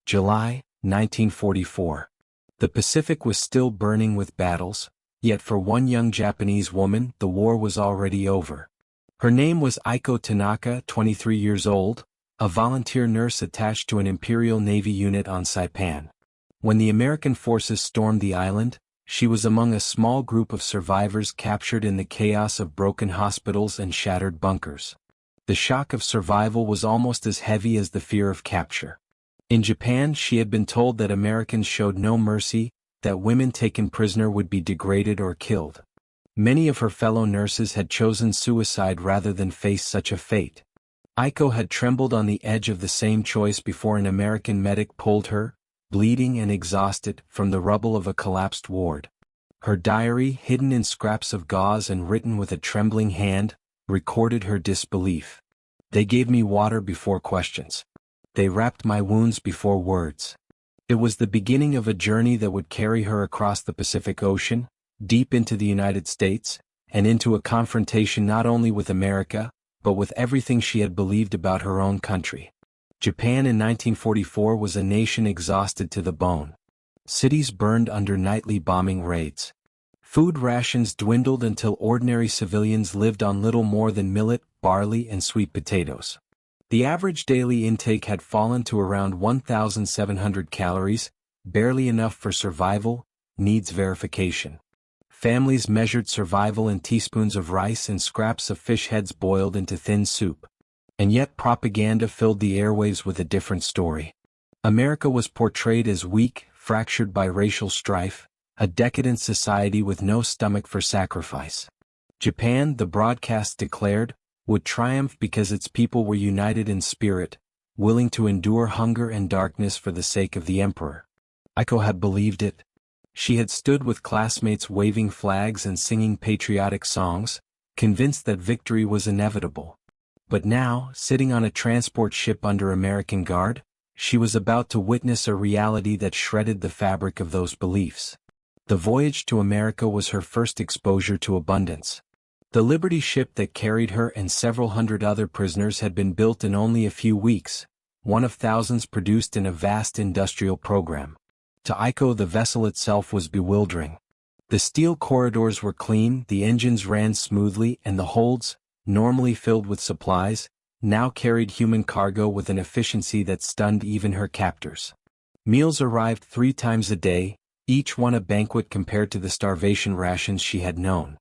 July, 1944. The Pacific was still burning with battles, yet for one young Japanese woman the war was already over. Her name was Aiko Tanaka, 23 years old, a volunteer nurse attached to an Imperial Navy unit on Saipan. When the American forces stormed the island, she was among a small group of survivors captured in the chaos of broken hospitals and shattered bunkers. The shock of survival was almost as heavy as the fear of capture. In Japan, she had been told that Americans showed no mercy, that women taken prisoner would be degraded or killed. Many of her fellow nurses had chosen suicide rather than face such a fate. Aiko had trembled on the edge of the same choice before an American medic pulled her, bleeding and exhausted, from the rubble of a collapsed ward. Her diary, hidden in scraps of gauze and written with a trembling hand, recorded her disbelief. They gave me water before questions. They wrapped my wounds before words. It was the beginning of a journey that would carry her across the Pacific Ocean, deep into the United States, and into a confrontation not only with America, but with everything she had believed about her own country. Japan in 1944 was a nation exhausted to the bone. Cities burned under nightly bombing raids. Food rations dwindled until ordinary civilians lived on little more than millet, barley, and sweet potatoes. The average daily intake had fallen to around 1,700 calories, barely enough for survival, needs verification. Families measured survival in teaspoons of rice and scraps of fish heads boiled into thin soup. And yet propaganda filled the airwaves with a different story. America was portrayed as weak, fractured by racial strife, a decadent society with no stomach for sacrifice. Japan, the broadcasts declared, would triumph because its people were united in spirit, willing to endure hunger and darkness for the sake of the emperor. Aiko had believed it. She had stood with classmates waving flags and singing patriotic songs, convinced that victory was inevitable. But now, sitting on a transport ship under American guard, she was about to witness a reality that shredded the fabric of those beliefs. The voyage to America was her first exposure to abundance. The Liberty ship that carried her and several hundred other prisoners had been built in only a few weeks, one of thousands produced in a vast industrial program. To Aiko, the vessel itself was bewildering. The steel corridors were clean, the engines ran smoothly, and the holds, normally filled with supplies, now carried human cargo with an efficiency that stunned even her captors. Meals arrived 3 times a day, each one a banquet compared to the starvation rations she had known.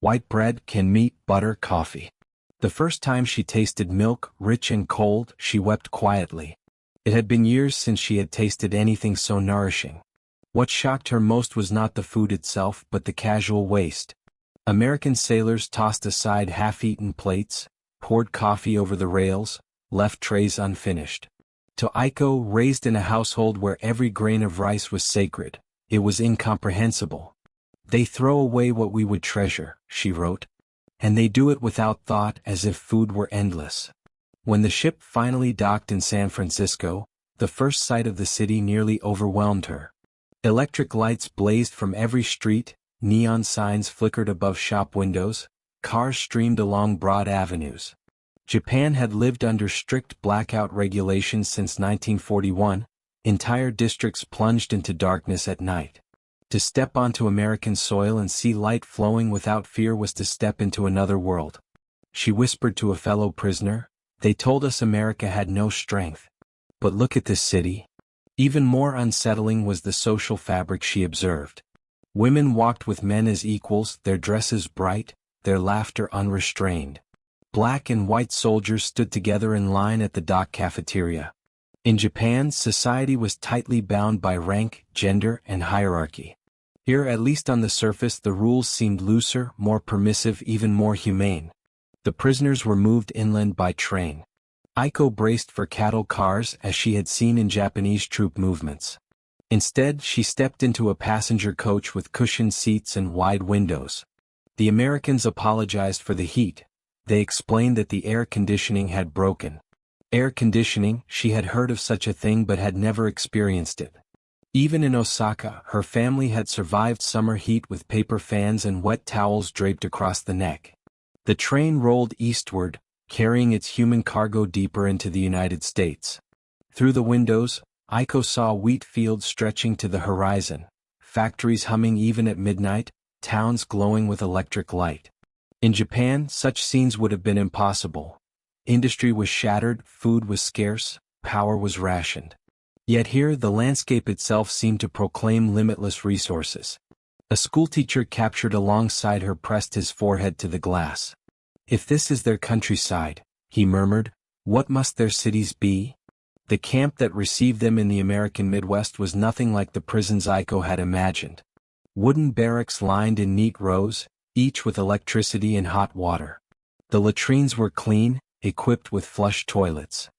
White bread, canned meat, butter, coffee. The first time she tasted milk, rich and cold, she wept quietly. It had been years since she had tasted anything so nourishing. What shocked her most was not the food itself but the casual waste. American sailors tossed aside half-eaten plates, poured coffee over the rails, left trays unfinished. To Aiko, raised in a household where every grain of rice was sacred, it was incomprehensible. "They throw away what we would treasure," she wrote. "And they do it without thought, as if food were endless." When the ship finally docked in San Francisco, the first sight of the city nearly overwhelmed her. Electric lights blazed from every street, neon signs flickered above shop windows, cars streamed along broad avenues. Japan had lived under strict blackout regulations since 1941, entire districts plunged into darkness at night. To step onto American soil and see light flowing without fear was to step into another world. She whispered to a fellow prisoner, "They told us America had no strength. But look at this city." Even more unsettling was the social fabric she observed. Women walked with men as equals, their dresses bright, their laughter unrestrained. Black and white soldiers stood together in line at the dock cafeteria. In Japan, society was tightly bound by rank, gender, and hierarchy. Here, at least on the surface, the rules seemed looser, more permissive, even more humane. The prisoners were moved inland by train. Aiko braced for cattle cars as she had seen in Japanese troop movements. Instead, she stepped into a passenger coach with cushioned seats and wide windows. The Americans apologized for the heat. They explained that the air conditioning had broken. Air conditioning, she had heard of such a thing but had never experienced it. Even in Osaka, her family had survived summer heat with paper fans and wet towels draped across the neck. The train rolled eastward, carrying its human cargo deeper into the United States. Through the windows, Aiko saw wheat fields stretching to the horizon, factories humming even at midnight, towns glowing with electric light. In Japan, such scenes would have been impossible. Industry was shattered, food was scarce, power was rationed. Yet here the landscape itself seemed to proclaim limitless resources. A schoolteacher captured alongside her pressed his forehead to the glass. "If this is their countryside," he murmured, "what must their cities be?" The camp that received them in the American Midwest was nothing like the prisons Aiko had imagined. Wooden barracks lined in neat rows, each with electricity and hot water. The latrines were clean, equipped with flush toilets.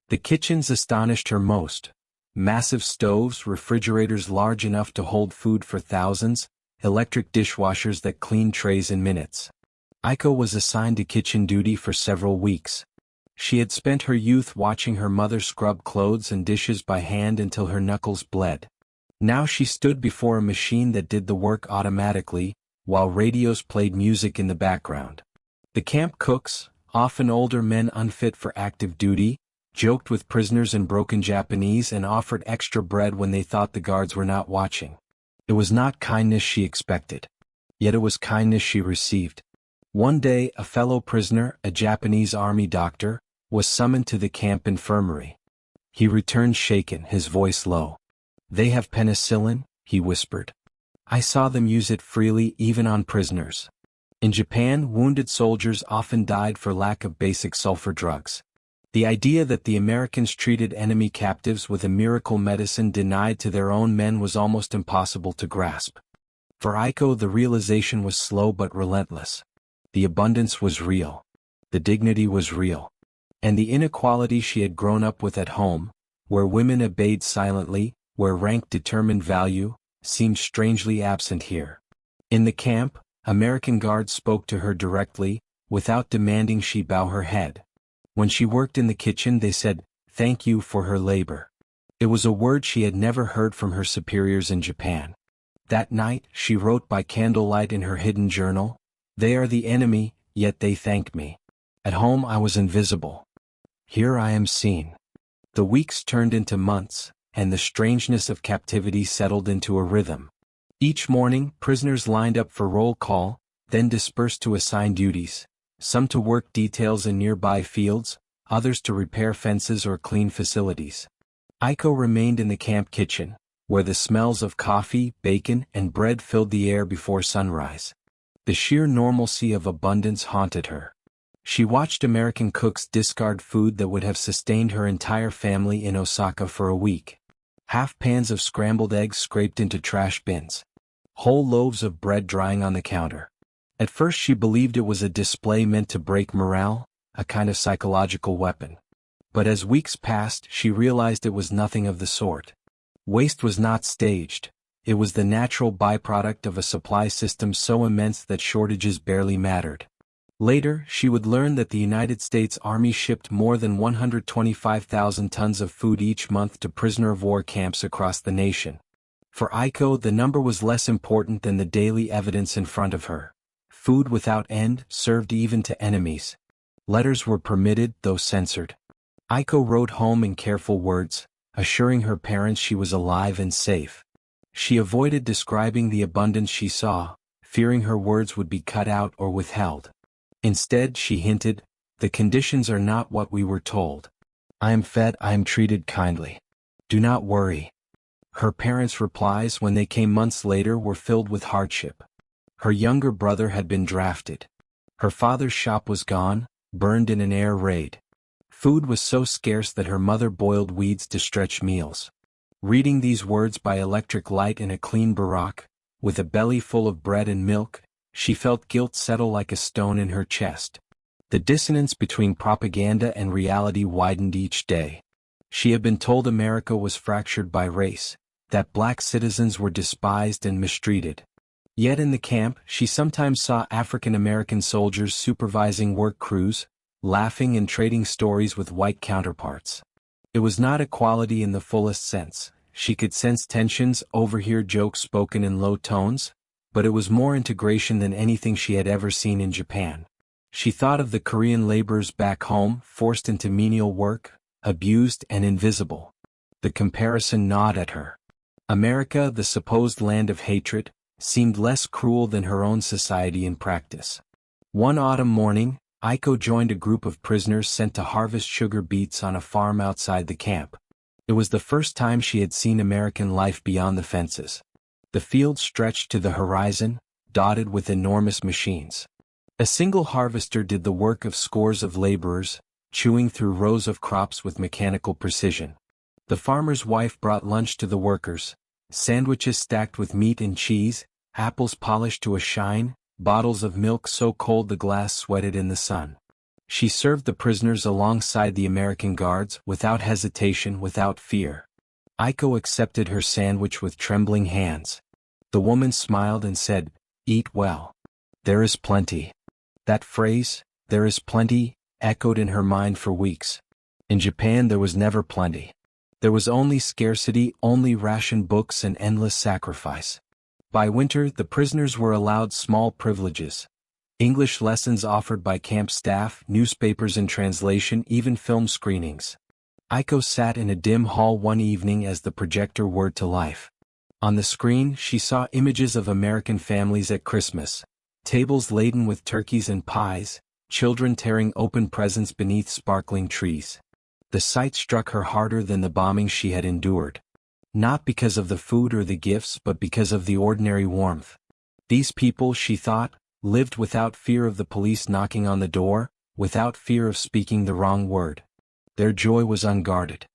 The kitchens astonished her most. Massive stoves, refrigerators large enough to hold food for thousands, electric dishwashers that cleaned trays in minutes. Aiko was assigned to kitchen duty for several weeks. She had spent her youth watching her mother scrub clothes and dishes by hand until her knuckles bled. Now she stood before a machine that did the work automatically, while radios played music in the background. The camp cooks, often older men unfit for active duty, joked with prisoners in broken Japanese and offered extra bread when they thought the guards were not watching. It was not kindness she expected. Yet it was kindness she received. One day, a fellow prisoner, a Japanese army doctor, was summoned to the camp infirmary. He returned shaken, his voice low. "They have penicillin," he whispered. "I saw them use it freely even on prisoners." In Japan, wounded soldiers often died for lack of basic sulfur drugs. The idea that the Americans treated enemy captives with a miracle medicine denied to their own men was almost impossible to grasp. For Aiko, the realization was slow but relentless. The abundance was real. The dignity was real. And the inequality she had grown up with at home, where women obeyed silently, where rank determined value, seemed strangely absent here. In the camp, American guards spoke to her directly, without demanding she bow her head. When she worked in the kitchen, they said, "Thank you for her labor." It was a word she had never heard from her superiors in Japan. That night, she wrote by candlelight in her hidden journal, "They are the enemy, yet they thank me. At home I was invisible. Here I am seen." The weeks turned into months, and the strangeness of captivity settled into a rhythm. Each morning, prisoners lined up for roll call, then dispersed to assigned duties. Some to work details in nearby fields, others to repair fences or clean facilities. Aiko remained in the camp kitchen, where the smells of coffee, bacon, and bread filled the air before sunrise. The sheer normalcy of abundance haunted her. She watched American cooks discard food that would have sustained her entire family in Osaka for a week. Half pans of scrambled eggs scraped into trash bins. Whole loaves of bread drying on the counter. At first she believed it was a display meant to break morale, a kind of psychological weapon. But as weeks passed, she realized it was nothing of the sort. Waste was not staged. It was the natural byproduct of a supply system so immense that shortages barely mattered. Later, she would learn that the United States Army shipped more than 125,000 tons of food each month to prisoner-of-war camps across the nation. For Aiko, the number was less important than the daily evidence in front of her. Food without end, served even to enemies. Letters were permitted, though censored. Aiko wrote home in careful words, assuring her parents she was alive and safe. She avoided describing the abundance she saw, fearing her words would be cut out or withheld. Instead, she hinted, "The conditions are not what we were told. I am fed, I am treated kindly. Do not worry." Her parents' replies when they came months later were filled with hardship. Her younger brother had been drafted. Her father's shop was gone, burned in an air raid. Food was so scarce that her mother boiled weeds to stretch meals. Reading these words by electric light in a clean barack, with a belly full of bread and milk, she felt guilt settle like a stone in her chest. The dissonance between propaganda and reality widened each day. She had been told America was fractured by race, that black citizens were despised and mistreated. Yet in the camp, she sometimes saw African American soldiers supervising work crews, laughing and trading stories with white counterparts. It was not equality in the fullest sense. She could sense tensions, overhear jokes spoken in low tones, but it was more integration than anything she had ever seen in Japan. She thought of the Korean laborers back home, forced into menial work, abused and invisible. The comparison gnawed at her. America, the supposed land of hatred, seemed less cruel than her own society in practice. One autumn morning, Aiko joined a group of prisoners sent to harvest sugar beets on a farm outside the camp. It was the first time she had seen American life beyond the fences. The field stretched to the horizon, dotted with enormous machines. A single harvester did the work of scores of laborers, chewing through rows of crops with mechanical precision. The farmer's wife brought lunch to the workers, sandwiches stacked with meat and cheese, apples polished to a shine, bottles of milk so cold the glass sweated in the sun. She served the prisoners alongside the American guards, without hesitation, without fear. Aiko accepted her sandwich with trembling hands. The woman smiled and said, "Eat well. There is plenty." That phrase, "there is plenty," echoed in her mind for weeks. In Japan there was never plenty. There was only scarcity, only ration books and endless sacrifice. By winter, the prisoners were allowed small privileges. English lessons offered by camp staff, newspapers in translation, even film screenings. Aiko sat in a dim hall one evening as the projector whirred to life. On the screen, she saw images of American families at Christmas, tables laden with turkeys and pies, children tearing open presents beneath sparkling trees. The sight struck her harder than the bombings she had endured. Not because of the food or the gifts, but because of the ordinary warmth. These people, she thought, lived without fear of the police knocking on the door, without fear of speaking the wrong word. Their joy was unguarded.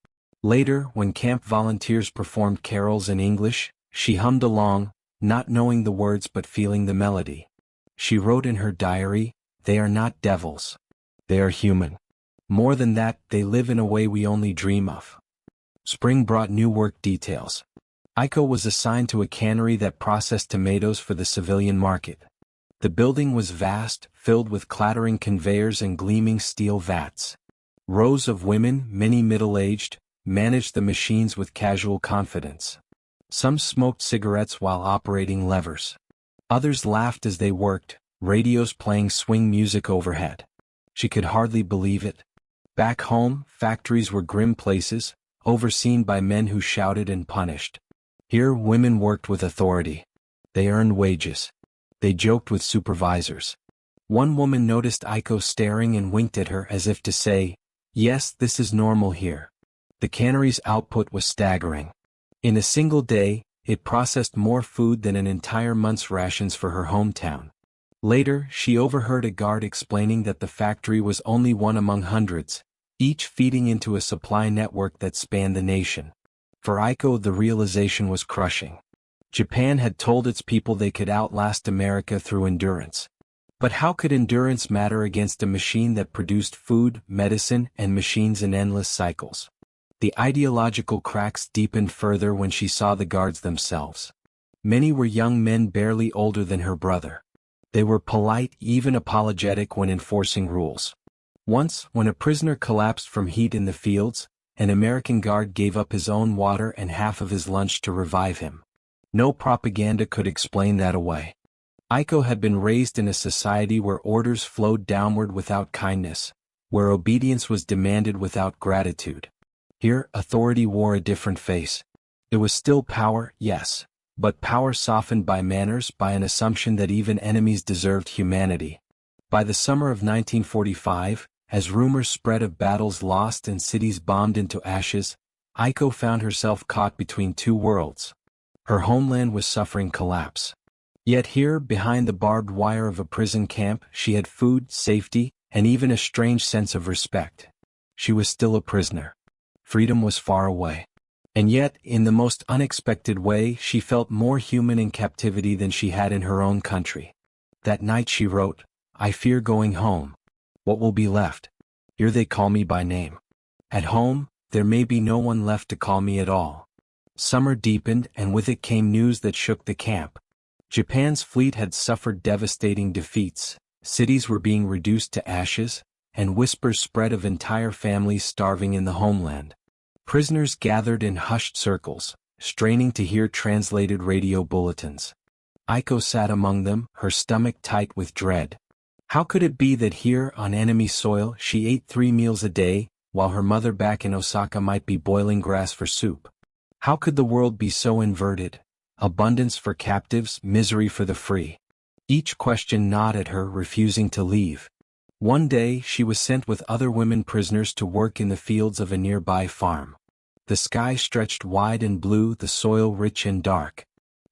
Later, when camp volunteers performed carols in English, she hummed along, not knowing the words but feeling the melody. She wrote in her diary, "They are not devils. They are human. More than that, they live in a way we only dream of." Spring brought new work details. Aiko was assigned to a cannery that processed tomatoes for the civilian market. The building was vast, filled with clattering conveyors and gleaming steel vats. Rows of women, many middle-aged, managed the machines with casual confidence. Some smoked cigarettes while operating levers. Others laughed as they worked, radios playing swing music overhead. She could hardly believe it. Back home, factories were grim places, overseen by men who shouted and punished. Here, women worked with authority. They earned wages. They joked with supervisors. One woman noticed Aiko staring and winked at her as if to say, "Yes, this is normal here." The cannery's output was staggering. In a single day, it processed more food than an entire month's rations for her hometown. Later, she overheard a guard explaining that the factory was only one among hundreds, each feeding into a supply network that spanned the nation. For Aiko, the realization was crushing. Japan had told its people they could outlast America through endurance. But how could endurance matter against a machine that produced food, medicine, and machines in endless cycles? The ideological cracks deepened further when she saw the guards themselves. Many were young men barely older than her brother. They were polite, even apologetic when enforcing rules. Once, when a prisoner collapsed from heat in the fields, an American guard gave up his own water and half of his lunch to revive him. No propaganda could explain that away. Aiko had been raised in a society where orders flowed downward without kindness, where obedience was demanded without gratitude. Here, authority wore a different face. It was still power, yes, but power softened by manners, by an assumption that even enemies deserved humanity. By the summer of 1945, as rumors spread of battles lost and cities bombed into ashes, Aiko found herself caught between two worlds. Her homeland was suffering collapse. Yet here, behind the barbed wire of a prison camp, she had food, safety, and even a strange sense of respect. She was still a prisoner. Freedom was far away. And yet, in the most unexpected way, she felt more human in captivity than she had in her own country. That night she wrote, "I fear going home. What will be left? Here they call me by name. At home, there may be no one left to call me at all." Summer deepened, and with it came news that shook the camp. Japan's fleet had suffered devastating defeats, cities were being reduced to ashes, and whispers spread of entire families starving in the homeland. Prisoners gathered in hushed circles, straining to hear translated radio bulletins. Aiko sat among them, her stomach tight with dread. How could it be that here, on enemy soil, she ate 3 meals a day, while her mother back in Osaka might be boiling grass for soup. How could the world be so inverted? Abundance for captives, misery for the free. Each question gnawed at her, refusing to leave. One day she was sent with other women prisoners to work in the fields of a nearby farm. The sky stretched wide and blue, the soil rich and dark.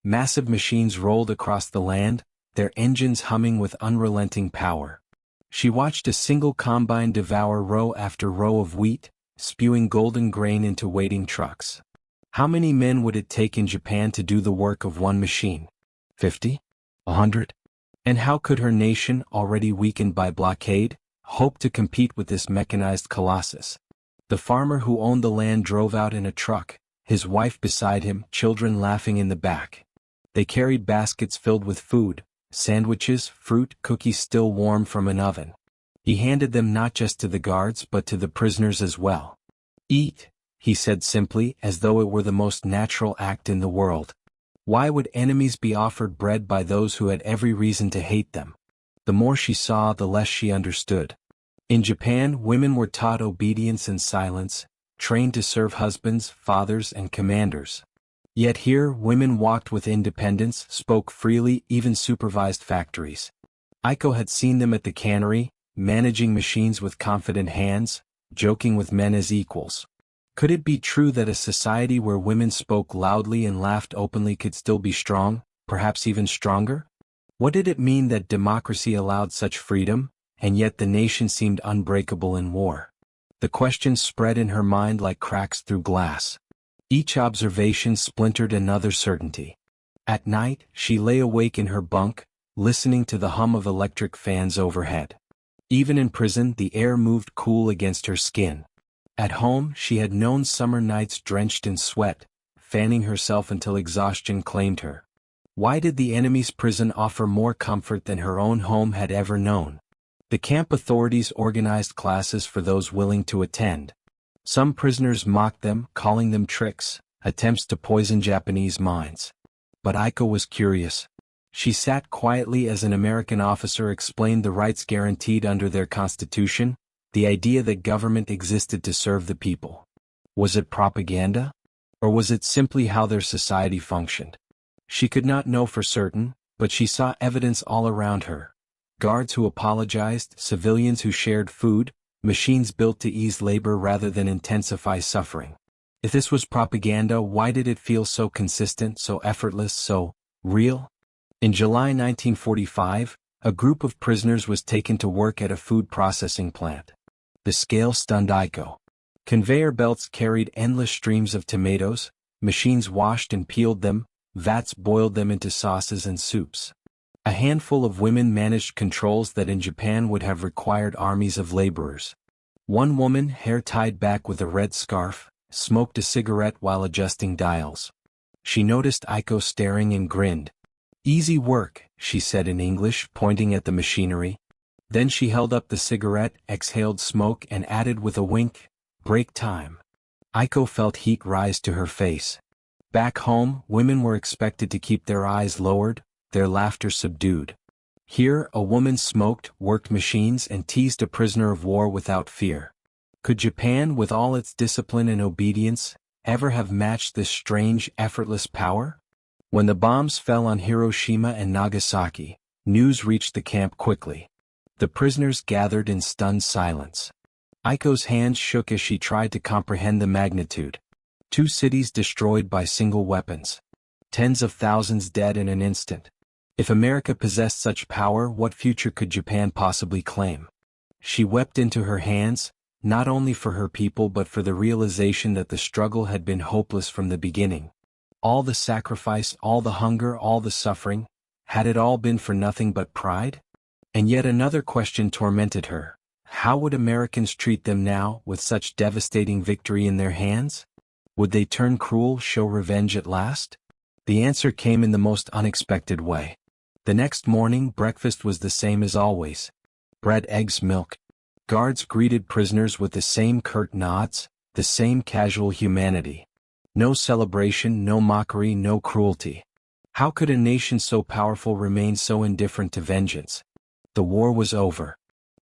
Massive machines rolled across the land, their engines humming with unrelenting power. She watched a single combine devour row after row of wheat, spewing golden grain into waiting trucks. How many men would it take in Japan to do the work of one machine? 50? 100? And how could her nation, already weakened by blockade, hope to compete with this mechanized colossus? The farmer who owned the land drove out in a truck, his wife beside him, children laughing in the back. They carried baskets filled with food, sandwiches, fruit, cookies still warm from an oven. He handed them not just to the guards but to the prisoners as well. "Eat," he said simply, as though it were the most natural act in the world. Why would enemies be offered bread by those who had every reason to hate them? The more she saw, the less she understood. In Japan, women were taught obedience and silence, trained to serve husbands, fathers, and commanders. Yet here, women walked with independence, spoke freely, even supervised factories. Aiko had seen them at the cannery, managing machines with confident hands, joking with men as equals. Could it be true that a society where women spoke loudly and laughed openly could still be strong, perhaps even stronger? What did it mean that democracy allowed such freedom, and yet the nation seemed unbreakable in war? The questions spread in her mind like cracks through glass. Each observation splintered another certainty. At night, she lay awake in her bunk, listening to the hum of electric fans overhead. Even in prison, the air moved cool against her skin. At home, she had known summer nights drenched in sweat, fanning herself until exhaustion claimed her. Why did the enemy's prison offer more comfort than her own home had ever known? The camp authorities organized classes for those willing to attend. Some prisoners mocked them, calling them tricks, attempts to poison Japanese minds. But Aiko was curious. She sat quietly as an American officer explained the rights guaranteed under their constitution, the idea that government existed to serve the people. Was it propaganda? Or was it simply how their society functioned? She could not know for certain, but she saw evidence all around her. Guards who apologized, civilians who shared food, machines built to ease labor rather than intensify suffering. If this was propaganda, why did it feel so consistent, so effortless, so real? In July 1945, a group of prisoners was taken to work at a food processing plant. The scale stunned Aiko. Conveyor belts carried endless streams of tomatoes, machines washed and peeled them, vats boiled them into sauces and soups. A handful of women managed controls that in Japan would have required armies of laborers. One woman, hair tied back with a red scarf, smoked a cigarette while adjusting dials. She noticed Aiko staring and grinned. "Easy work," she said in English, pointing at the machinery. Then she held up the cigarette, exhaled smoke and added with a wink, "Break time." Aiko felt heat rise to her face. Back home, women were expected to keep their eyes lowered, their laughter subdued. Here, a woman smoked, worked machines and teased a prisoner of war without fear. Could Japan, with all its discipline and obedience, ever have matched this strange, effortless power? When the bombs fell on Hiroshima and Nagasaki, news reached the camp quickly. The prisoners gathered in stunned silence. Aiko's hands shook as she tried to comprehend the magnitude. 2 cities destroyed by single weapons. Tens of thousands dead in an instant. If America possessed such power, what future could Japan possibly claim? She wept into her hands, not only for her people but for the realization that the struggle had been hopeless from the beginning. All the sacrifice, all the hunger, all the suffering, had it all been for nothing but pride? And yet another question tormented her. How would Americans treat them now, with such devastating victory in their hands? Would they turn cruel, show revenge at last? The answer came in the most unexpected way. The next morning, breakfast was the same as always. Bread, eggs, milk. Guards greeted prisoners with the same curt nods, the same casual humanity. No celebration, no mockery, no cruelty. How could a nation so powerful remain so indifferent to vengeance? The war was over.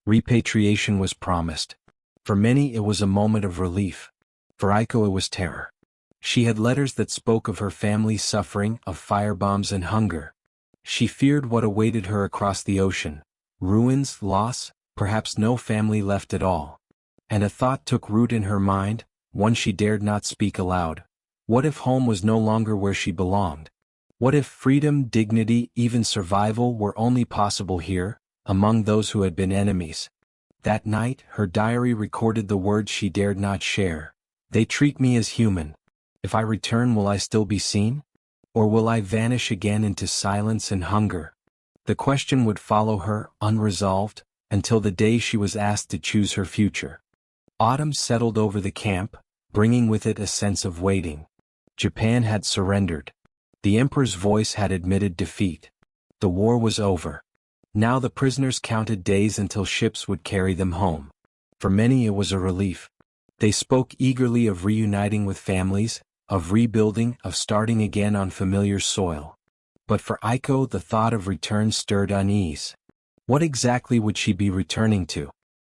Repatriation was promised. For many it was a moment of relief. For Aiko it was terror. She had letters that spoke of her family's suffering, of firebombs and hunger. She feared what awaited her across the ocean. Ruins, loss, perhaps no family left at all. And a thought took root in her mind, one she dared not speak aloud. What if home was no longer where she belonged? What if freedom, dignity, even survival were only possible here, among those who had been enemies? That night, her diary recorded the words she dared not share. They treat me as human. If I return, will I still be seen? Or will I vanish again into silence and hunger? The question would follow her, unresolved, until the day she was asked to choose her future. Autumn settled over the camp, bringing with it a sense of waiting. Japan had surrendered. The emperor's voice had admitted defeat. The war was over. Now the prisoners counted days until ships would carry them home. For many it was a relief. They spoke eagerly of reuniting with families, of rebuilding, of starting again on familiar soil. But for Aiko the thought of return stirred unease. What exactly would she be returning to?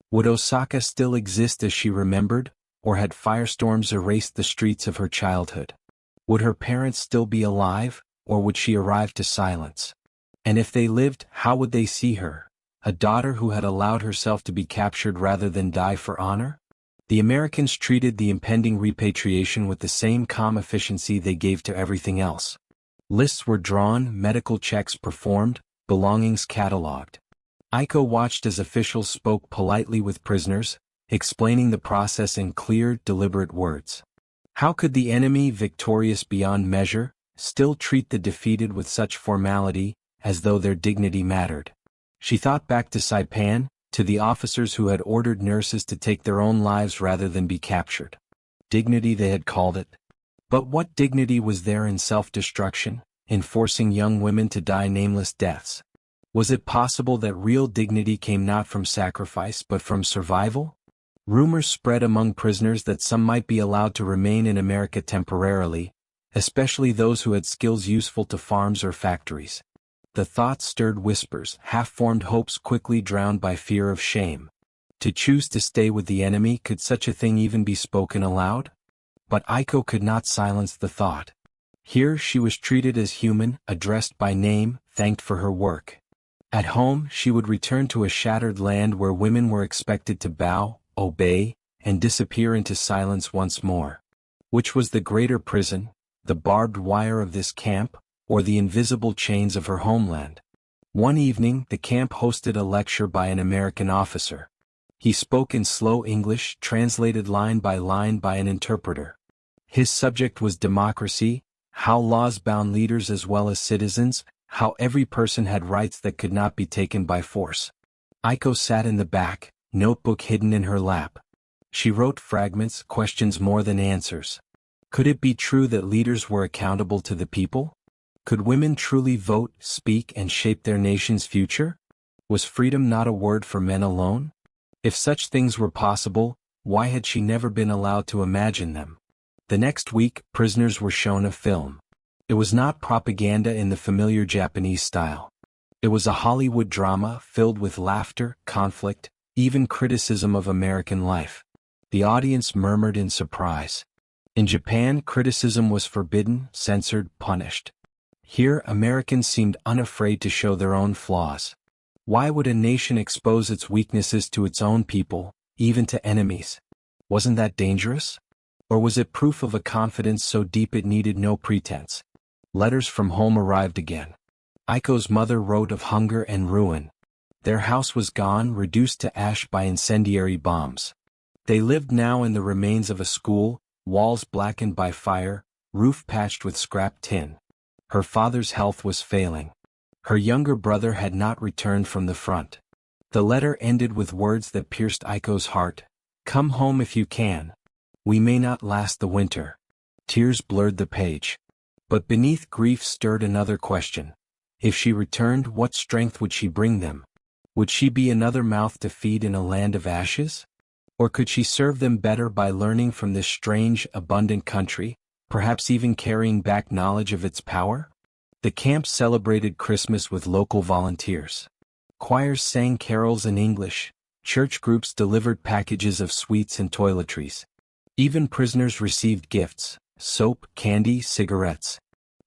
Would Osaka still exist as she remembered, or had firestorms erased the streets of her childhood? Would her parents still be alive, or would she arrive to silence? And if they lived, how would they see her? A daughter who had allowed herself to be captured rather than die for honor? The Americans treated the impending repatriation with the same calm efficiency they gave to everything else. Lists were drawn, medical checks performed, belongings catalogued. Aiko watched as officials spoke politely with prisoners, explaining the process in clear, deliberate words. How could the enemy, victorious beyond measure, still treat the defeated with such formality, as though their dignity mattered? She thought back to Saipan, to the officers who had ordered nurses to take their own lives rather than be captured. Dignity they had called it. But what dignity was there in self-destruction, in forcing young women to die nameless deaths? Was it possible that real dignity came not from sacrifice but from survival? Rumors spread among prisoners that some might be allowed to remain in America temporarily, especially those who had skills useful to farms or factories. The thought stirred whispers, half-formed hopes quickly drowned by fear of shame. To choose to stay with the enemy, could such a thing even be spoken aloud? But Aiko could not silence the thought. Here she was treated as human, addressed by name, thanked for her work. At home, she would return to a shattered land where women were expected to bow, obey, and disappear into silence once more. Which was the greater prison, the barbed wire of this camp, or the invisible chains of her homeland? One evening, the camp hosted a lecture by an American officer. He spoke in slow English, translated line by an interpreter. His subject was democracy, how laws bound leaders as well as citizens, how every person had rights that could not be taken by force. Aiko sat in the back, notebook hidden in her lap. She wrote fragments, questions more than answers. Could it be true that leaders were accountable to the people? Could women truly vote, speak, and shape their nation's future? Was freedom not a word for men alone? If such things were possible, why had she never been allowed to imagine them? The next week, prisoners were shown a film. It was not propaganda in the familiar Japanese style. It was a Hollywood drama filled with laughter, conflict, even criticism of American life. The audience murmured in surprise. In Japan, criticism was forbidden, censored, punished. Here, Americans seemed unafraid to show their own flaws. Why would a nation expose its weaknesses to its own people, even to enemies? Wasn't that dangerous? Or was it proof of a confidence so deep it needed no pretense? Letters from home arrived again. Aiko's mother wrote of hunger and ruin. Their house was gone, reduced to ash by incendiary bombs. They lived now in the remains of a school, walls blackened by fire, roof patched with scrap tin. Her father's health was failing. Her younger brother had not returned from the front. The letter ended with words that pierced Aiko's heart. "Come home if you can. We may not last the winter." Tears blurred the page. But beneath grief stirred another question. If she returned, what strength would she bring them? Would she be another mouth to feed in a land of ashes? Or could she serve them better by learning from this strange, abundant country, perhaps even carrying back knowledge of its power? The camp celebrated Christmas with local volunteers. Choirs sang carols in English, Church groups delivered packages of sweets and toiletries. Even prisoners received gifts: soap, candy, cigarettes.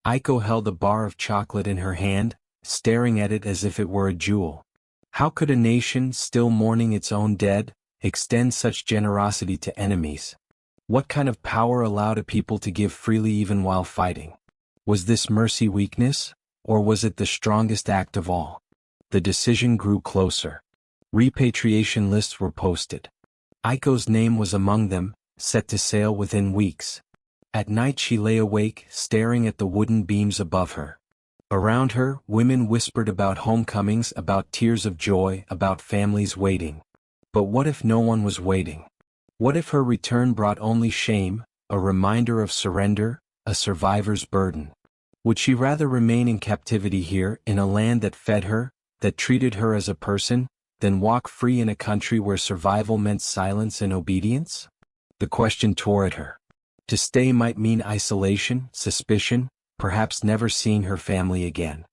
Aiko held a bar of chocolate in her hand, staring at it as if it were a jewel. How could a nation, still mourning its own dead, extend such generosity to enemies? What kind of power allowed a people to give freely even while fighting? Was this mercy weakness, or was it the strongest act of all? The decision grew closer. Repatriation lists were posted. Aiko's name was among them, set to sail within weeks. At night she lay awake, staring at the wooden beams above her. Around her, women whispered about homecomings, about tears of joy, about families waiting. But what if no one was waiting? What if her return brought only shame, a reminder of surrender, a survivor's burden? Would she rather remain in captivity here, in a land that fed her, that treated her as a person, than walk free in a country where survival meant silence and obedience? The question tore at her. To stay might mean isolation, suspicion, perhaps never seeing her family again.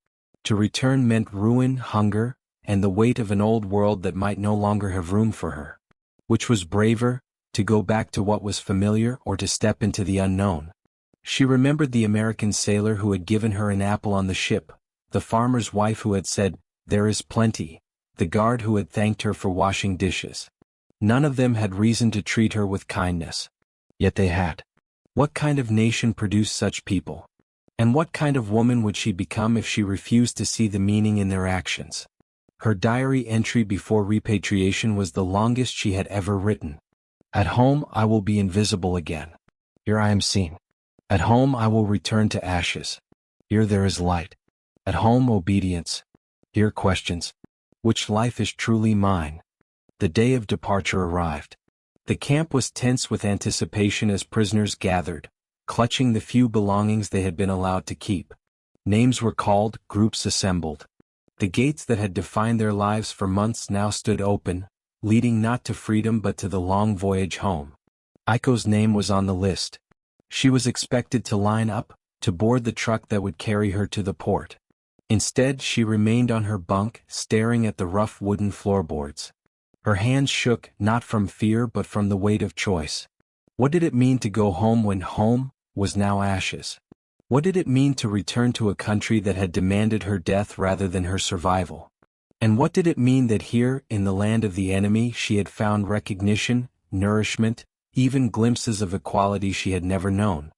To return meant ruin, hunger, and the weight of an old world that might no longer have room for her. Which was braver, to go back to what was familiar or to step into the unknown? She remembered the American sailor who had given her an apple on the ship, the farmer's wife who had said, "There is plenty," the guard who had thanked her for washing dishes. None of them had reason to treat her with kindness. Yet they had. What kind of nation produced such people? And what kind of woman would she become if she refused to see the meaning in their actions? Her diary entry before repatriation was the longest she had ever written. At home I will be invisible again. Here I am seen. At home I will return to ashes. Here there is light. At home obedience. Here questions. Which life is truly mine? The day of departure arrived. The camp was tense with anticipation as prisoners gathered, clutching the few belongings they had been allowed to keep. Names were called, groups assembled. The gates that had defined their lives for months now stood open, leading not to freedom but to the long voyage home. Aiko's name was on the list. She was expected to line up, to board the truck that would carry her to the port. Instead, she remained on her bunk, staring at the rough wooden floorboards. Her hands shook, not from fear but from the weight of choice. What did it mean to go home when home was now ashes? What did it mean to return to a country that had demanded her death rather than her survival? And what did it mean that here, in the land of the enemy, she had found recognition, nourishment, even glimpses of equality she had never known?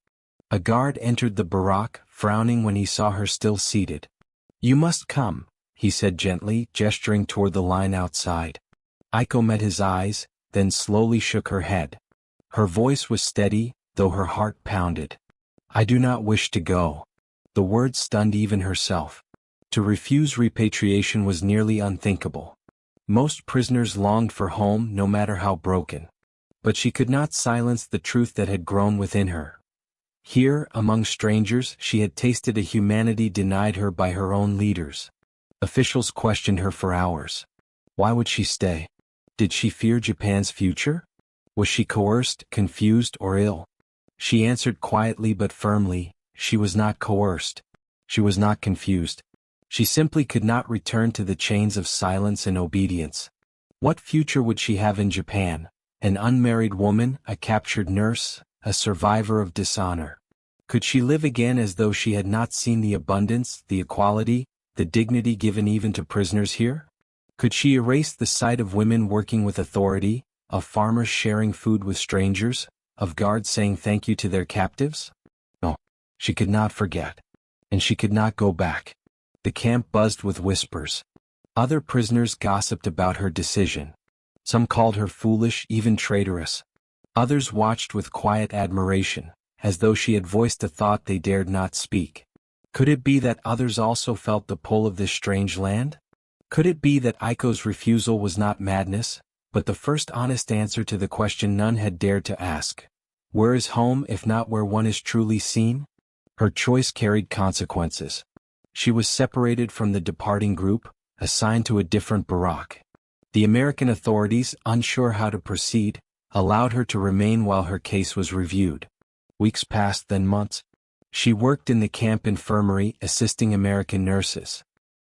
A guard entered the barack, frowning when he saw her still seated. "You must come," he said gently, gesturing toward the line outside. Aiko met his eyes, then slowly shook her head. Her voice was steady, though her heart pounded. "I do not wish to go." The words stunned even herself. To refuse repatriation was nearly unthinkable. Most prisoners longed for home, no matter how broken. But she could not silence the truth that had grown within her. Here, among strangers, she had tasted a humanity denied her by her own leaders. Officials questioned her for hours. Why would she stay? Did she fear Japan's future? Was she coerced, confused, or ill? She answered quietly but firmly, she was not coerced. She was not confused. She simply could not return to the chains of silence and obedience. What future would she have in Japan? An unmarried woman, a captured nurse, a survivor of dishonor. Could she live again as though she had not seen the abundance, the equality, the dignity given even to prisoners here? Could she erase the sight of women working with authority, of farmers sharing food with strangers, of guards saying thank you to their captives? No, she could not forget. And she could not go back. The camp buzzed with whispers. Other prisoners gossiped about her decision. Some called her foolish, even traitorous. Others watched with quiet admiration, as though she had voiced a thought they dared not speak. Could it be that others also felt the pull of this strange land? Could it be that Aiko's refusal was not madness, but the first honest answer to the question none had dared to ask? Where is home if not where one is truly seen? Her choice carried consequences. She was separated from the departing group, assigned to a different barack. The American authorities, unsure how to proceed, allowed her to remain while her case was reviewed. Weeks passed, then months. She worked in the camp infirmary, assisting American nurses.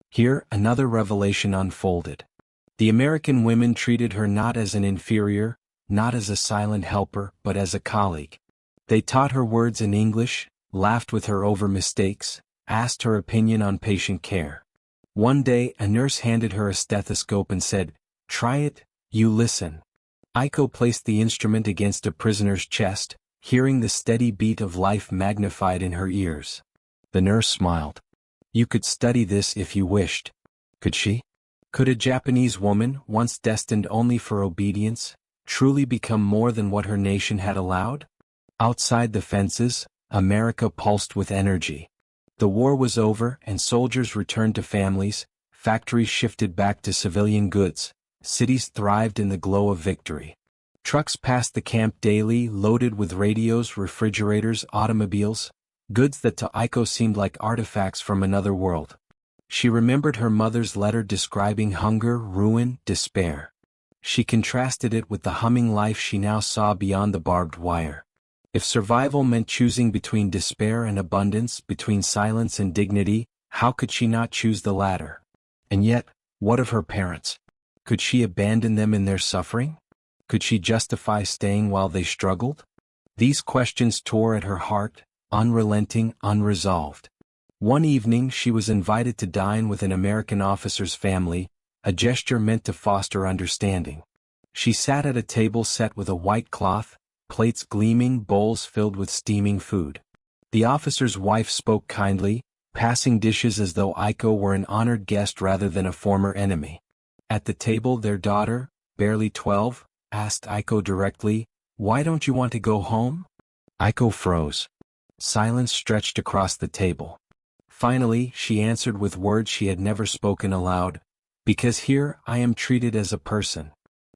Here, another revelation unfolded. The American women treated her not as an inferior, not as a silent helper, but as a colleague. They taught her words in English, laughed with her over mistakes, asked her opinion on patient care. One day a nurse handed her a stethoscope and said, "Try it, you listen." Aiko placed the instrument against a prisoner's chest, hearing the steady beat of life magnified in her ears. The nurse smiled. "You could study this if you wished." Could she? Could a Japanese woman, once destined only for obedience, truly become more than what her nation had allowed? Outside the fences, America pulsed with energy. The war was over and soldiers returned to families, factories shifted back to civilian goods, cities thrived in the glow of victory. Trucks passed the camp daily loaded with radios, refrigerators, automobiles, goods that to Aiko seemed like artifacts from another world. She remembered her mother's letter describing hunger, ruin, despair. She contrasted it with the humming life she now saw beyond the barbed wire. If survival meant choosing between despair and abundance, between silence and dignity, how could she not choose the latter? And yet, what of her parents? Could she abandon them in their suffering? Could she justify staying while they struggled? These questions tore at her heart, unrelenting, unresolved. One evening she was invited to dine with an American officer's family, a gesture meant to foster understanding. She sat at a table set with a white cloth, plates gleaming, bowls filled with steaming food. The officer's wife spoke kindly, passing dishes as though Aiko were an honored guest rather than a former enemy. At the table their daughter, barely 12, asked Aiko directly, "Why don't you want to go home?" Aiko froze. Silence stretched across the table. Finally, she answered with words she had never spoken aloud, "Because here I am treated as a person.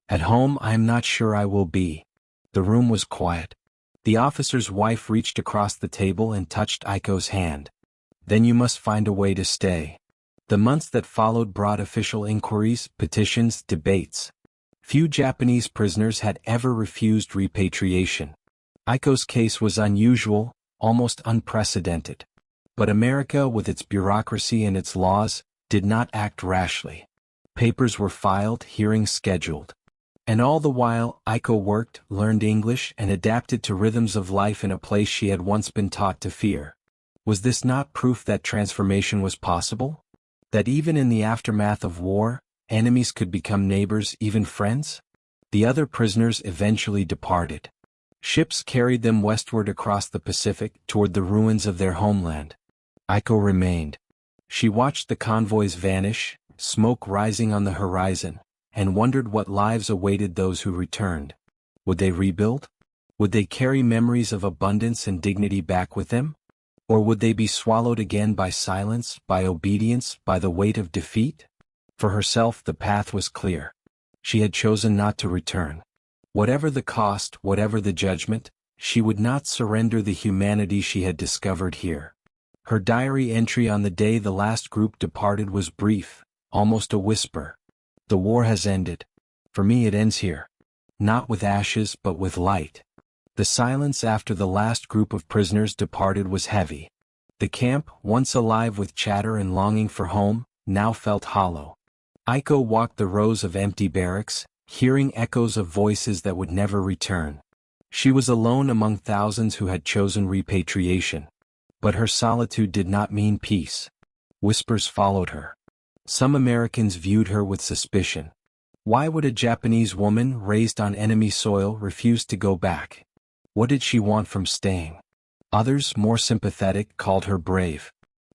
At home I am not sure I will be." The room was quiet. The officer's wife reached across the table and touched Aiko's hand. "Then you must find a way to stay." The months that followed brought official inquiries, petitions, debates. Few Japanese prisoners had ever refused repatriation. Aiko's case was unusual, almost unprecedented. But America, with its bureaucracy and its laws, did not act rashly. Papers were filed, hearings scheduled. And all the while, Aiko worked, learned English, and adapted to rhythms of life in a place she had once been taught to fear. Was this not proof that transformation was possible? That even in the aftermath of war, enemies could become neighbors, even friends? The other prisoners eventually departed. Ships carried them westward across the Pacific, toward the ruins of their homeland. Aiko remained. She watched the convoys vanish, smoke rising on the horizon, and wondered what lives awaited those who returned. Would they rebuild? Would they carry memories of abundance and dignity back with them? Or would they be swallowed again by silence, by obedience, by the weight of defeat? For herself the path was clear. She had chosen not to return. Whatever the cost, whatever the judgment, she would not surrender the humanity she had discovered here. Her diary entry on the day the last group departed was brief, almost a whisper. "The war has ended. For me it ends here. Not with ashes but with light." The silence after the last group of prisoners departed was heavy. The camp, once alive with chatter and longing for home, now felt hollow. Aiko walked the rows of empty barracks, hearing echoes of voices that would never return. She was alone among thousands who had chosen repatriation. But her solitude did not mean peace. Whispers followed her. Some Americans viewed her with suspicion. Why would a Japanese woman raised on enemy soil refuse to go back? What did she want from staying? Others, more sympathetic, called her brave.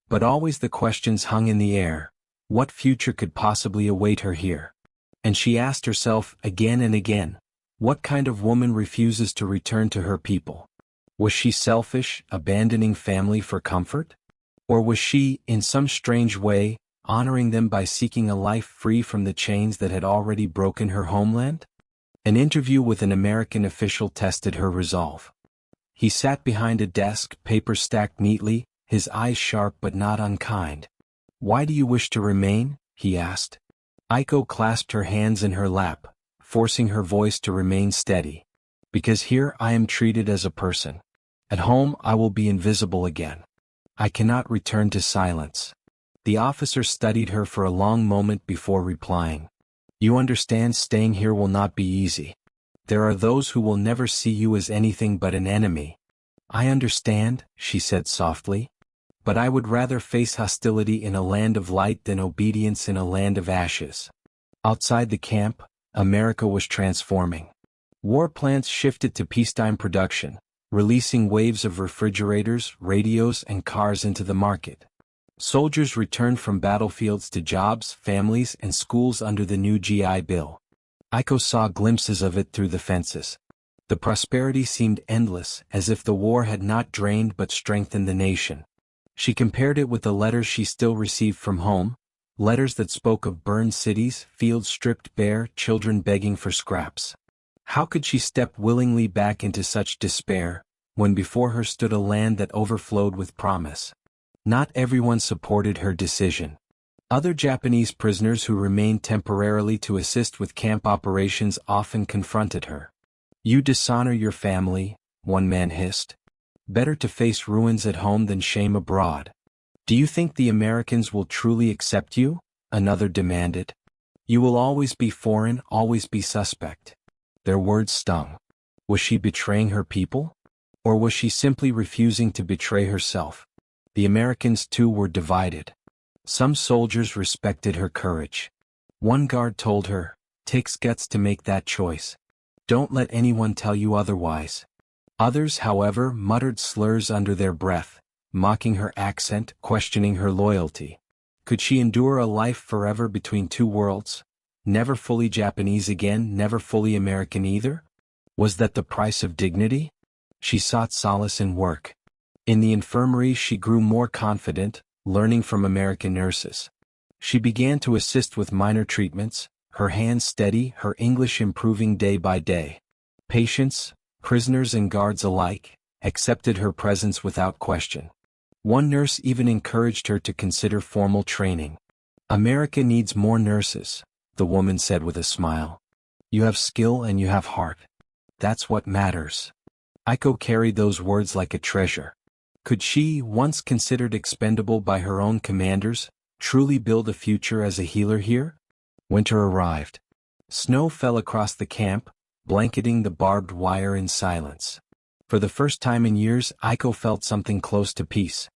But always the questions hung in the air. What future could possibly await her here? And she asked herself again and again, what kind of woman refuses to return to her people? Was she selfish, abandoning family for comfort? Or was she, in some strange way, honoring them by seeking a life free from the chains that had already broken her homeland? An interview with an American official tested her resolve. He sat behind a desk, papers stacked neatly, his eyes sharp but not unkind. "Why do you wish to remain?" he asked. Aiko clasped her hands in her lap, forcing her voice to remain steady. "Because here I am treated as a person. At home I will be invisible again. I cannot return to silence." The officer studied her for a long moment before replying. You understand, staying here will not be easy. There are those who will never see you as anything but an enemy. I understand, she said softly. But I would rather face hostility in a land of light than obedience in a land of ashes. Outside the camp, America was transforming. War plants shifted to peacetime production, releasing waves of refrigerators, radios, and cars into the market. Soldiers returned from battlefields to jobs, families, and schools under the new GI Bill. Aiko saw glimpses of it through the fences. The prosperity seemed endless, as if the war had not drained but strengthened the nation. She compared it with the letters she still received from home, letters that spoke of burned cities, fields stripped bare, children begging for scraps. How could she step willingly back into such despair, when before her stood a land that overflowed with promise? Not everyone supported her decision. Other Japanese prisoners who remained temporarily to assist with camp operations often confronted her. "You dishonor your family," one man hissed. "Better to face ruins at home than shame abroad." "Do you think the Americans will truly accept you?" another demanded. "You will always be foreign, always be suspect." Their words stung. Was she betraying her people? Or was she simply refusing to betray herself? The Americans too were divided. Some soldiers respected her courage. One guard told her, "Takes guts to make that choice. Don't let anyone tell you otherwise." Others, however, muttered slurs under their breath, mocking her accent, questioning her loyalty. Could she endure a life forever between two worlds? Never fully Japanese again, never fully American either? Was that the price of dignity? She sought solace in work. In the infirmary she grew more confident, learning from American nurses. She began to assist with minor treatments, her hands steady, her English improving day by day. Patients, prisoners and guards alike, accepted her presence without question. One nurse even encouraged her to consider formal training. "America needs more nurses," the woman said with a smile. "You have skill and you have heart. That's what matters." Aiko carried those words like a treasure. Could she, once considered expendable by her own commanders, truly build a future as a healer here? Winter arrived. Snow fell across the camp, blanketing the barbed wire in silence. For the first time in years, Aiko felt something close to peace.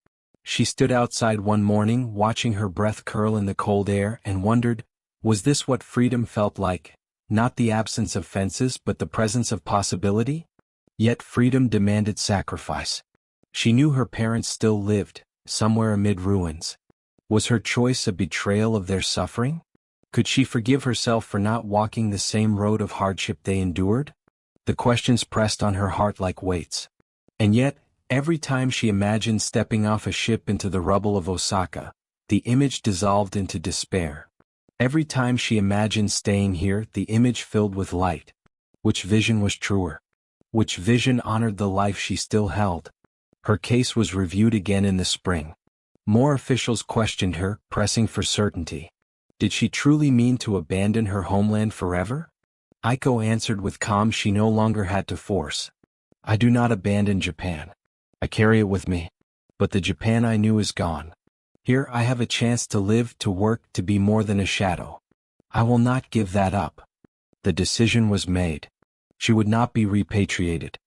She stood outside one morning, watching her breath curl in the cold air, and wondered, was this what freedom felt like? Not the absence of fences, but the presence of possibility? Yet freedom demanded sacrifice. She knew her parents still lived, somewhere amid ruins. Was her choice a betrayal of their suffering? Could she forgive herself for not walking the same road of hardship they endured? The questions pressed on her heart like weights. And yet, every time she imagined stepping off a ship into the rubble of Osaka, the image dissolved into despair. Every time she imagined staying here, the image filled with light. Which vision was truer? Which vision honored the life she still held? Her case was reviewed again in the spring. More officials questioned her, pressing for certainty. Did she truly mean to abandon her homeland forever? Aiko answered with calm she no longer had to force. "I do not abandon Japan. I carry it with me. But the Japan I knew is gone. Here I have a chance to live, to work, to be more than a shadow. I will not give that up." The decision was made. She would not be repatriated.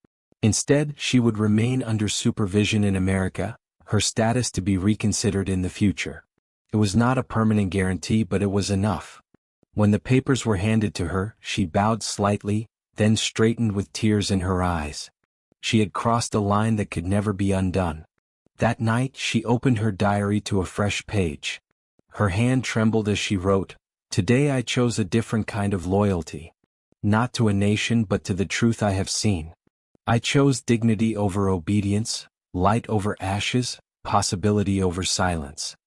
Instead, she would remain under supervision in America, her status to be reconsidered in the future. It was not a permanent guarantee, but it was enough. When the papers were handed to her, she bowed slightly, then straightened with tears in her eyes. She had crossed a line that could never be undone. That night, she opened her diary to a fresh page. Her hand trembled as she wrote, "Today I chose a different kind of loyalty. Not to a nation but to the truth I have seen. I chose dignity over obedience, light over ashes, possibility over silence.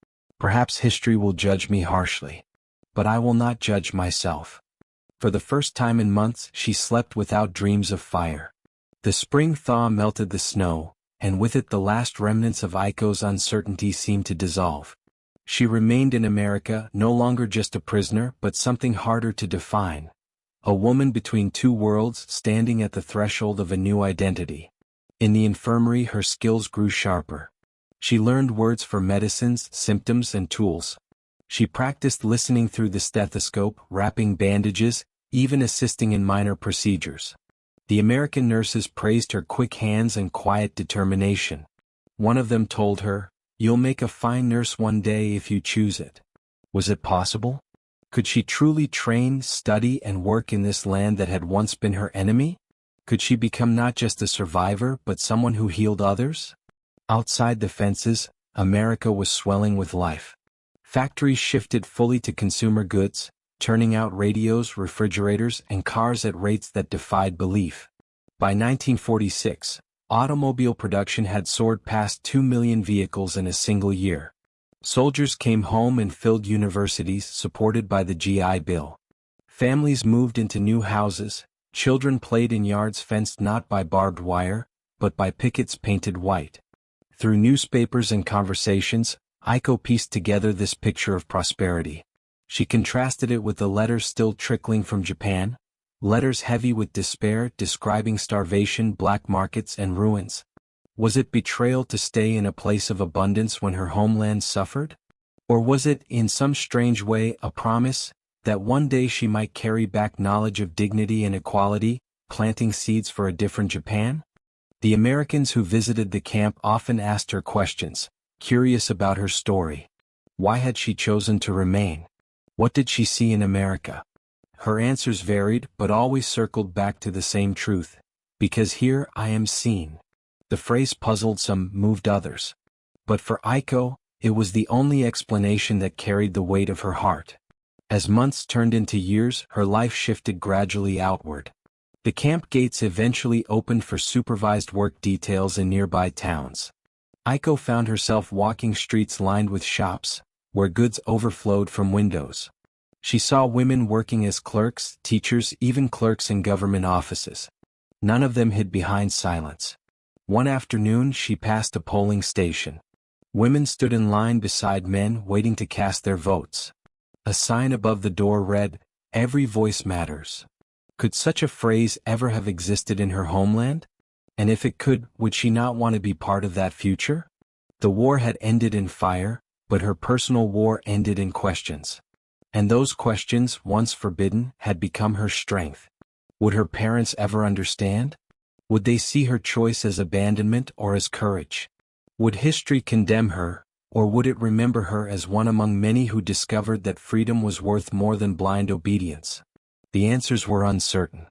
Perhaps history will judge me harshly. But I will not judge myself." For the first time in months, she slept without dreams of fire. The spring thaw melted the snow, and with it the last remnants of Aiko's uncertainty seemed to dissolve. She remained in America, no longer just a prisoner, but something harder to define. A woman between two worlds, standing at the threshold of a new identity. In the infirmary her skills grew sharper. She learned words for medicines, symptoms and tools. She practiced listening through the stethoscope, wrapping bandages, even assisting in minor procedures. The American nurses praised her quick hands and quiet determination. One of them told her, "You'll make a fine nurse one day if you choose it." Was it possible? Could she truly train, study, and work in this land that had once been her enemy? Could she become not just a survivor but someone who healed others? Outside the fences, America was swelling with life. Factories shifted fully to consumer goods, turning out radios, refrigerators, and cars at rates that defied belief. By 1946, automobile production had soared past 2 million vehicles in a single year. Soldiers came home and filled universities supported by the GI Bill. Families moved into new houses, children played in yards fenced not by barbed wire, but by pickets painted white. Through newspapers and conversations, Aiko pieced together this picture of prosperity. She contrasted it with the letters still trickling from Japan, letters heavy with despair describing starvation, black markets, and ruins. Was it betrayal to stay in a place of abundance when her homeland suffered? Or was it, in some strange way, a promise that one day she might carry back knowledge of dignity and equality, planting seeds for a different Japan? The Americans who visited the camp often asked her questions, curious about her story. Why had she chosen to remain? What did she see in America? Her answers varied but always circled back to the same truth. Because here I am seen. The phrase puzzled some, moved others. But for Aiko, it was the only explanation that carried the weight of her heart. As months turned into years, her life shifted gradually outward. The camp gates eventually opened for supervised work details in nearby towns. Aiko found herself walking streets lined with shops, where goods overflowed from windows. She saw women working as clerks, teachers, even clerks in government offices. None of them hid behind silence. One afternoon she passed a polling station. Women stood in line beside men waiting to cast their votes. A sign above the door read, "Every voice matters." Could such a phrase ever have existed in her homeland? And if it could, would she not want to be part of that future? The war had ended in fire, but her personal war ended in questions. And those questions, once forbidden, had become her strength. Would her parents ever understand? Would they see her choice as abandonment or as courage? Would history condemn her, or would it remember her as one among many who discovered that freedom was worth more than blind obedience? The answers were uncertain.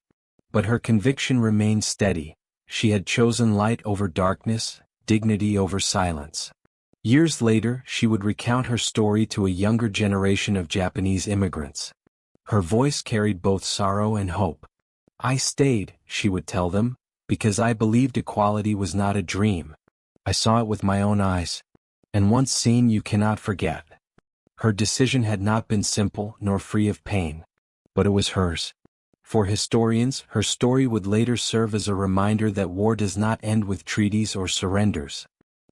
But her conviction remained steady. She had chosen light over darkness, dignity over silence. Years later, she would recount her story to a younger generation of Japanese immigrants. Her voice carried both sorrow and hope. "I stayed," she would tell them, "because I believed equality was not a dream. I saw it with my own eyes. And once seen you cannot forget." Her decision had not been simple nor free of pain. But it was hers. For historians, her story would later serve as a reminder that war does not end with treaties or surrenders.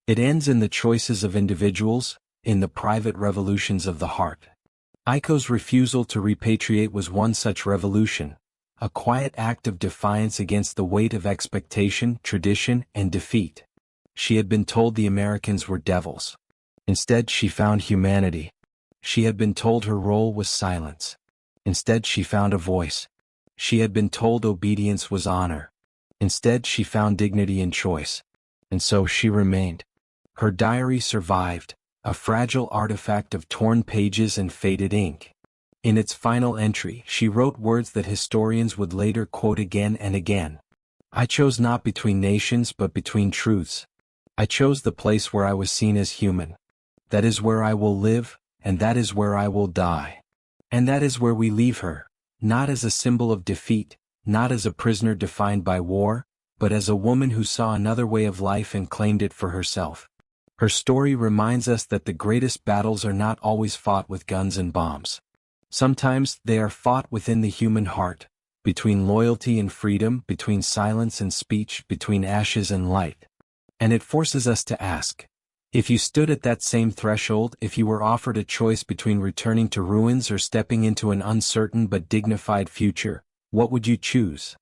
It ends in the choices of individuals, in the private revolutions of the heart. Aiko's refusal to repatriate was one such revolution. A quiet act of defiance against the weight of expectation, tradition, and defeat. She had been told the Americans were devils. Instead, she found humanity. She had been told her role was silence. Instead, she found a voice. She had been told obedience was honor. Instead, she found dignity in choice. And so she remained. Her diary survived, a fragile artifact of torn pages and faded ink. In its final entry, she wrote words that historians would later quote again and again. "I chose not between nations but between truths. I chose the place where I was seen as human. That is where I will live, and that is where I will die." And that is where we leave her, not as a symbol of defeat, not as a prisoner defined by war, but as a woman who saw another way of life and claimed it for herself. Her story reminds us that the greatest battles are not always fought with guns and bombs. Sometimes they are fought within the human heart, between loyalty and freedom, between silence and speech, between ashes and light. And it forces us to ask, if you stood at that same threshold, if you were offered a choice between returning to ruins or stepping into an uncertain but dignified future, what would you choose?